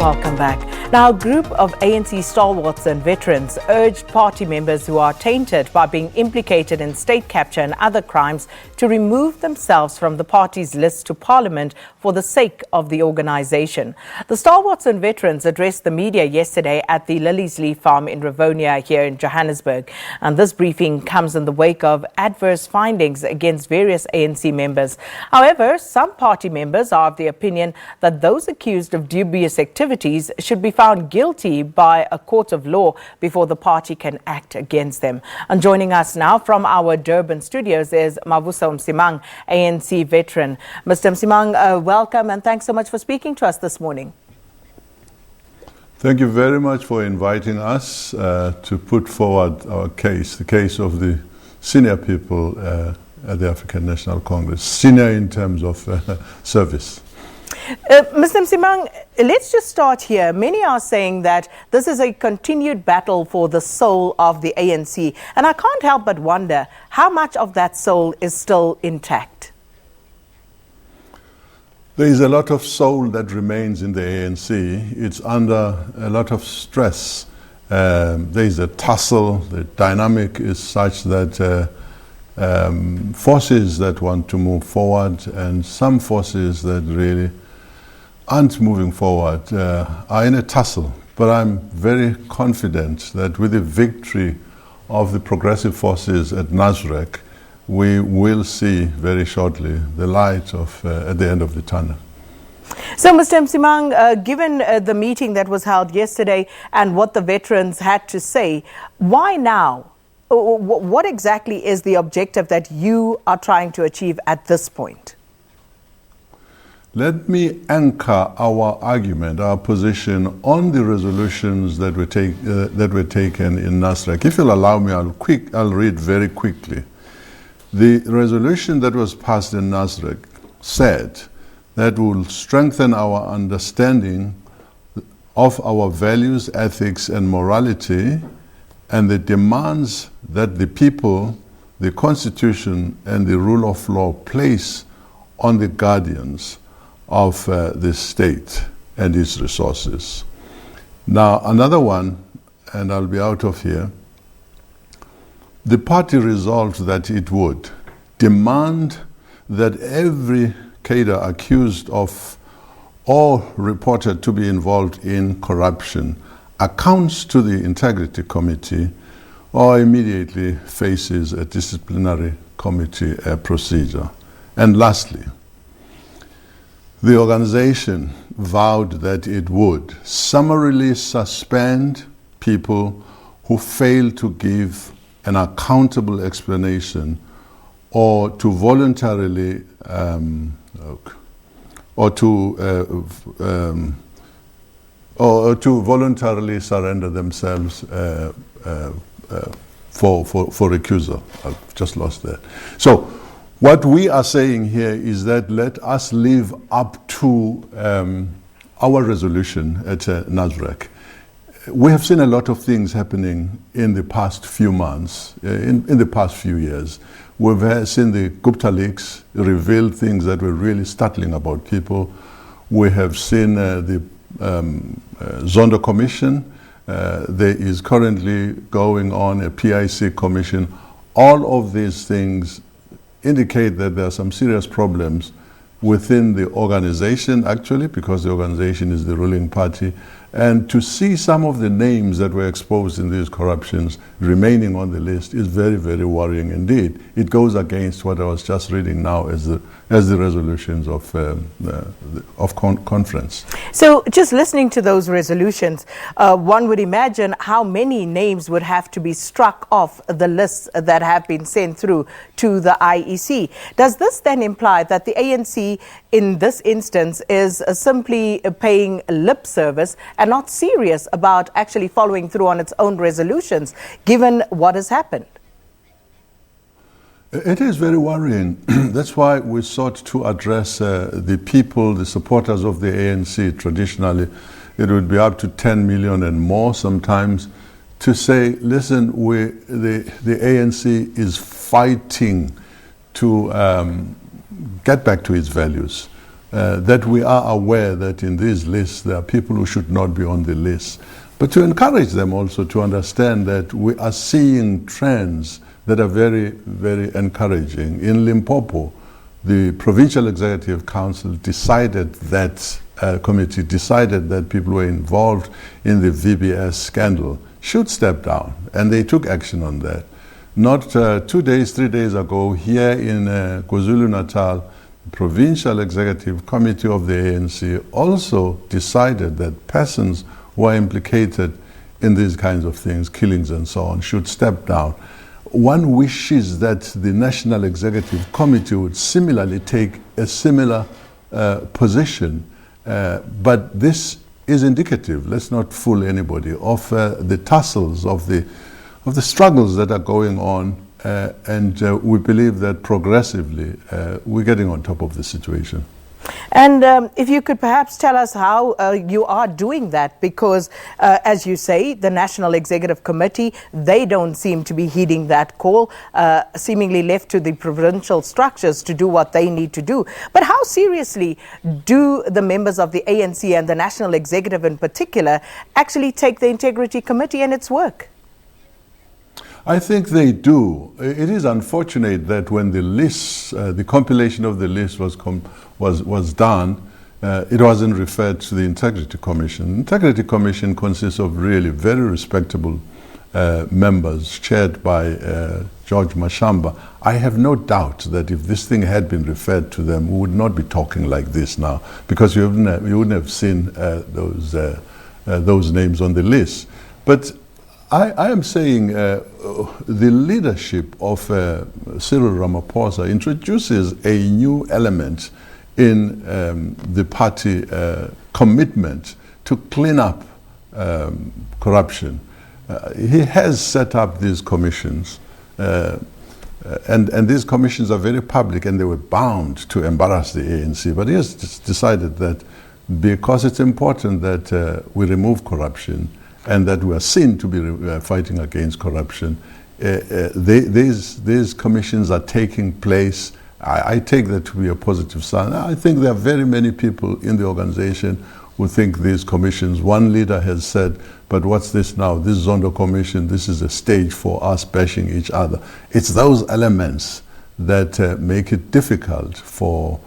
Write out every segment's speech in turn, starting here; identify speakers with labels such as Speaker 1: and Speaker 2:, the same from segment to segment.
Speaker 1: welcome back. Now, a group of ANC stalwarts and veterans urged party members who are tainted by being implicated in state capture and other crimes to remove themselves from the party's list to Parliament for the sake of the organisation. The stalwarts and veterans addressed the media yesterday at the Liliesleaf Farm in Rivonia here in Johannesburg. And this briefing comes in the wake of adverse findings against various ANC members. However, some party members are of the opinion that those accused of dubious activities should be found guilty by a court of law before the party can act against them. And joining us now from our Durban studios is Mavuso Msimang, ANC veteran. Mr. Msimang, welcome and thanks so much for speaking to us this morning.
Speaker 2: Thank you very much for inviting us to put forward our case, the case of the senior people at the African National Congress, senior in terms of service.
Speaker 1: Mr. Msimang, let's just start here. Many are saying that this is a continued battle for the soul of the ANC. And I can't help but wonder how much of that soul is still intact.
Speaker 2: There is a lot of soul that remains in the ANC. It's under a lot of stress. There is a tussle. The dynamic is such that forces that want to move forward and some forces that really aren't moving forward are in a tussle. But I'm very confident that with the victory of the progressive forces at Nasrec, we will see very shortly the light of at the end of the tunnel.
Speaker 1: So, Mr. Msimang, given the meeting that was held yesterday and what the veterans had to say, why now? What exactly is the objective that you are trying to achieve at this point?
Speaker 2: Let me anchor our argument, our position on the resolutions that were taken in Nasrec. If you'll allow me, I'll read very quickly. The resolution that was passed in Nasrec said that we will strengthen our understanding of our values, ethics, and morality, and the demands that the people, the Constitution, and the rule of law place on the guardians of the state and its resources. Now, another one, and I'll be out of here. The party resolved that it would demand that every cadre accused of or reported to be involved in corruption accounts to the Integrity Committee or immediately faces a disciplinary committee procedure. And lastly, the organization vowed that it would summarily suspend people who fail to give an accountable explanation or to voluntarily surrender themselves for recusal. I've just lost that. So what we are saying here is that let us live up to our resolution at Nasrec. We have seen a lot of things happening in the past few months, in the past few years. We've seen the Gupta leaks reveal things that were really startling about people. We have seen the Zondo Commission. There is currently going on a PIC commission. All of these things indicate that there are some serious problems within the organization, actually, because the organization is the ruling party. And to see some of the names that were exposed in these corruptions remaining on the list is very, very worrying indeed. It goes against what I was just reading now as the resolutions of conference.
Speaker 1: So just listening to those resolutions, one would imagine how many names would have to be struck off the lists that have been sent through to the IEC. Does this then imply that the ANC in this instance is simply paying lip service and not serious about actually following through on its own resolutions, given what has happened?
Speaker 2: It is very worrying. That's why we sought to address the people, the supporters of the ANC. Traditionally, it would be up to 10 million and more sometimes, to say, listen, the ANC is fighting to get back to its values. that we are aware that in these lists there are people who should not be on the list, but to encourage them also to understand that we are seeing trends that are very, very encouraging. In Limpopo, the Provincial Executive Council decided that, committee decided that people who were involved in the VBS scandal should step down, and they took action on that. Not 2 days, 3 days ago, here in KwaZulu-Natal, the Provincial Executive Committee of the ANC also decided that persons who are implicated in these kinds of things, killings and so on, should step down. One wishes that the National Executive Committee would similarly take a similar position, but this is indicative, let's not fool anybody, of the tussles, of the struggles that are going on, and we believe that progressively we're getting on top of the situation.
Speaker 1: And if you could perhaps tell us how you are doing that, because as you say, the National Executive Committee, they don't seem to be heeding that call, seemingly left to the provincial structures to do what they need to do. But how seriously do the members of the ANC and the National Executive in particular actually take the Integrity Committee and its work?
Speaker 2: I think they do. It is unfortunate that when the lists, the compilation of the list was done, it wasn't referred to the Integrity Commission. The Integrity Commission consists of really very respectable members, chaired by George Mashamba. I have no doubt that if this thing had been referred to them, we would not be talking like this now, because you wouldn't have seen those names on the list. But I am saying the leadership of Cyril Ramaphosa introduces a new element in the party commitment to clean up corruption. He has set up these commissions, and these commissions are very public, and they were bound to embarrass the ANC. But he has decided that because it's important that we remove corruption, and that we are seen to be fighting against corruption, these commissions are taking place. I take that to be a positive sign. I think there are very many people in the organization who think these commissions, one leader has said, but what's this now? This Zondo Commission, this is a stage for us bashing each other. It's those elements that make it difficult for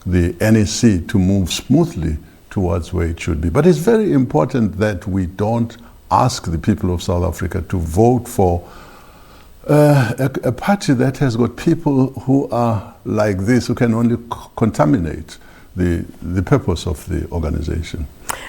Speaker 2: the NEC to move smoothly towards where it should be. But it's very important that we don't ask the people of South Africa to vote for a party that has got people who are like this, who can only contaminate the purpose of the organization.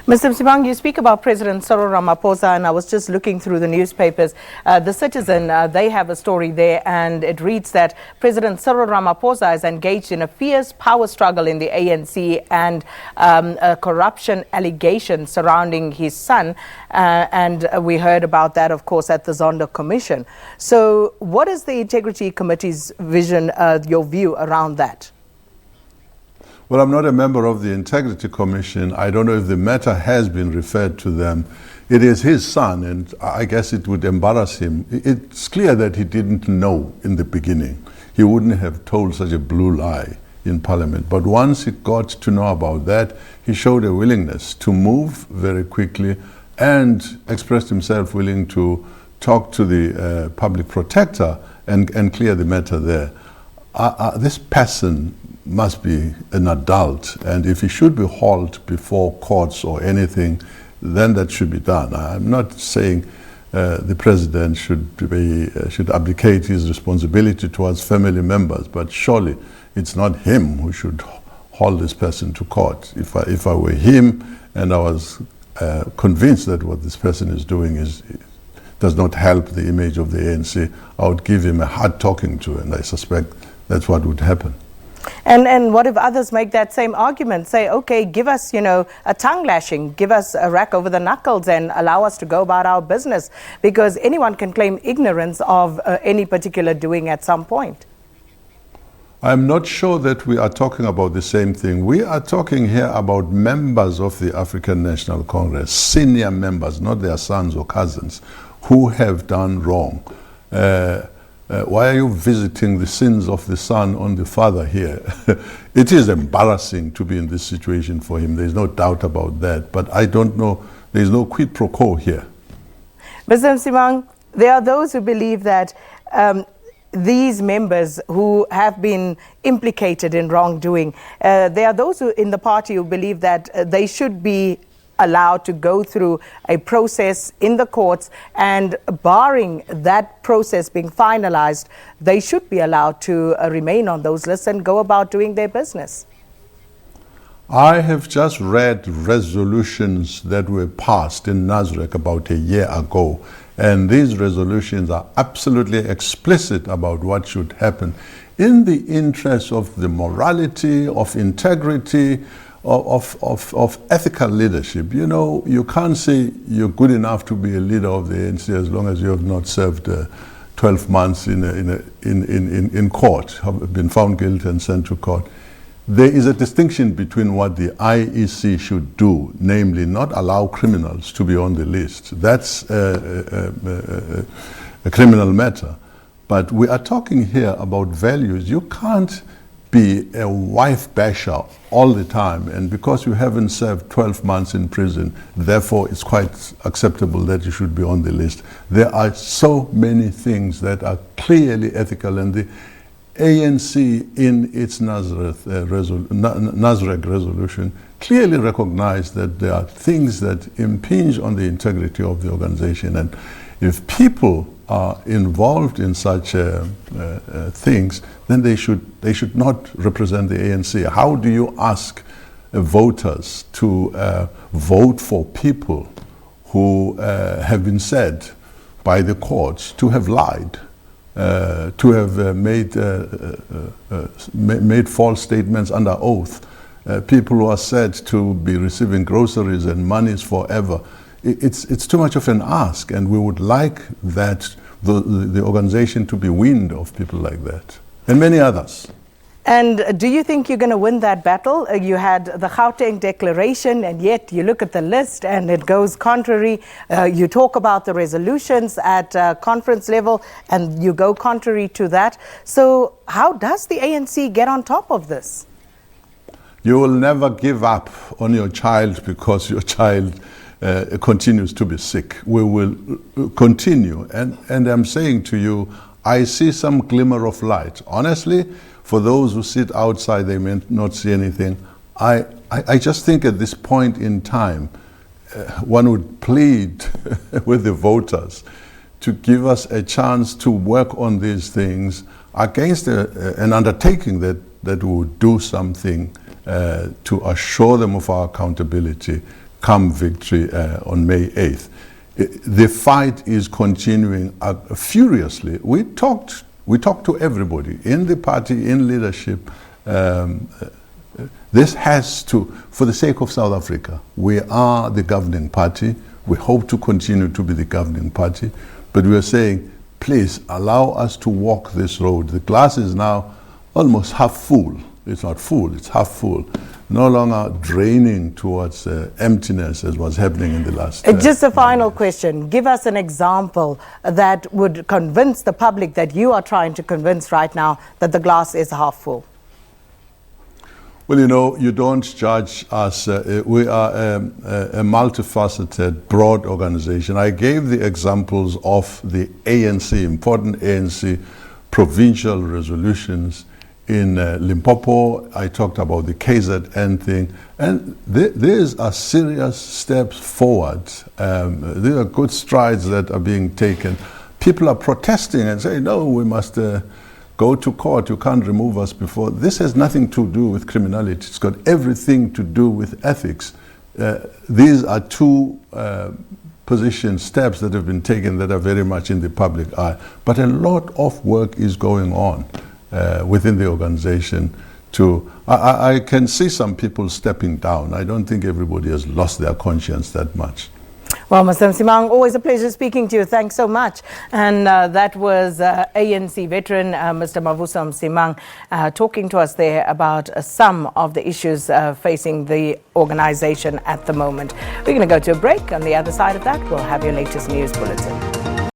Speaker 1: Mr. Msimang, you speak about President Cyril Ramaphosa, and I was just looking through the newspapers. The Citizen, they have a story there, and it reads that President Cyril Ramaphosa is engaged in a fierce power struggle in the ANC and a corruption allegation surrounding his son. And we heard about that, of course, at the Zondo Commission. So what is the Integrity Committee's vision, your view around that?
Speaker 2: Well, I'm not a member of the Integrity Commission. I don't know if the matter has been referred to them. It is his son, and I guess it would embarrass him. It's clear that he didn't know in the beginning. He wouldn't have told such a blue lie in Parliament. But once he got to know about that, he showed a willingness to move very quickly and expressed himself willing to talk to the public protector and clear the matter there. This person must be an adult, and if he should be hauled before courts or anything, then that should be done. I'm not saying the president should abdicate his responsibility towards family members, but surely it's not him who should haul this person to court. If I were him and I was convinced that what this person is doing does not help the image of the ANC, I would give him a hard talking to, and I suspect that's what would happen.
Speaker 1: And what if others make that same argument? Say, okay, give us, a tongue lashing, give us a rack over the knuckles and allow us to go about our business, because anyone can claim ignorance of any particular doing at some point.
Speaker 2: I'm not sure that we are talking about the same thing. We are talking here about members of the African National Congress, senior members, not their sons or cousins, who have done wrong. Why are you visiting the sins of the son on the father here? It is embarrassing to be in this situation for him. There's no doubt about that. But I don't know, there's no quid pro quo here.
Speaker 1: Mr. Msimang, there are those who believe that these members who have been implicated in wrongdoing, there are those who in the party who believe that they should be allowed to go through a process in the courts, and barring that process being finalized, they should be allowed to remain on those lists and go about doing their business.
Speaker 2: I have just read resolutions that were passed in Nasrec about a year ago, and these resolutions are absolutely explicit about what should happen in the interest of the morality, of integrity, of ethical leadership. You know, you can't say you're good enough to be a leader of the ANC as long as you have not served 12 months in court, have been found guilty and sent to court. There is a distinction between what the IEC should do, namely not allow criminals to be on the list. That's a criminal matter. But we are talking here about values. You can't be a wife basher all the time, and because you haven't served 12 months in prison, therefore it's quite acceptable that you should be on the list. There are so many things that are clearly ethical, and the ANC in its Nasrec resolution clearly recognized that there are things that impinge on the integrity of the organization, and if people are involved in such things, then they should not represent the ANC. How do you ask voters to vote for people who have been said by the courts to have lied, to have made false statements under oath, people who are said to be receiving groceries and monies forever? It's too much of an ask, and we would like that the organization to be weaned of people like that, and many others.
Speaker 1: And do you think you're going to win that battle? You had the Gauteng Declaration, and yet you look at the list and it goes contrary. You talk about the resolutions at conference level and you go contrary to that. So how does the ANC get on top of this?
Speaker 2: You will never give up on your child because your child continues to be sick. We will continue, and I'm saying to you, I see some glimmer of light. Honestly, for those who sit outside, they may not see anything. I just think at this point in time, one would plead with the voters to give us a chance to work on these things against an undertaking that we would do something to assure them of our accountability come victory on May 8th. The fight is continuing furiously. We talked to everybody in the party, in leadership. This has to, for the sake of South Africa, we are the governing party. We hope to continue to be the governing party, but we are saying, please allow us to walk this road. The glass is now almost half full. It's not full, it's half full. No longer draining towards emptiness as was happening in the last
Speaker 1: Just a final question. Give us an example that would convince the public that you are trying to convince right now that the glass is half full.
Speaker 2: Well, you know, you don't judge us. We are a multifaceted, broad organization. I gave the examples of the ANC, important ANC provincial resolutions. In Limpopo, I talked about the KZN thing, and these are serious steps forward. These are good strides that are being taken. People are protesting and saying, no, we must go to court, you can't remove us before. This has nothing to do with criminality, it's got everything to do with ethics. These are two steps that have been taken that are very much in the public eye. But a lot of work is going on within the organization. I can see some people stepping down. I don't think everybody has lost their conscience that much.
Speaker 1: Well, Mr. Msimang, always a pleasure speaking to you. Thanks so much. And that was ANC veteran Mr. Mavuso Msimang talking to us there about some of the issues facing the organization at the moment. We're going to go to a break. On the other side of that, we'll have your latest news bulletin.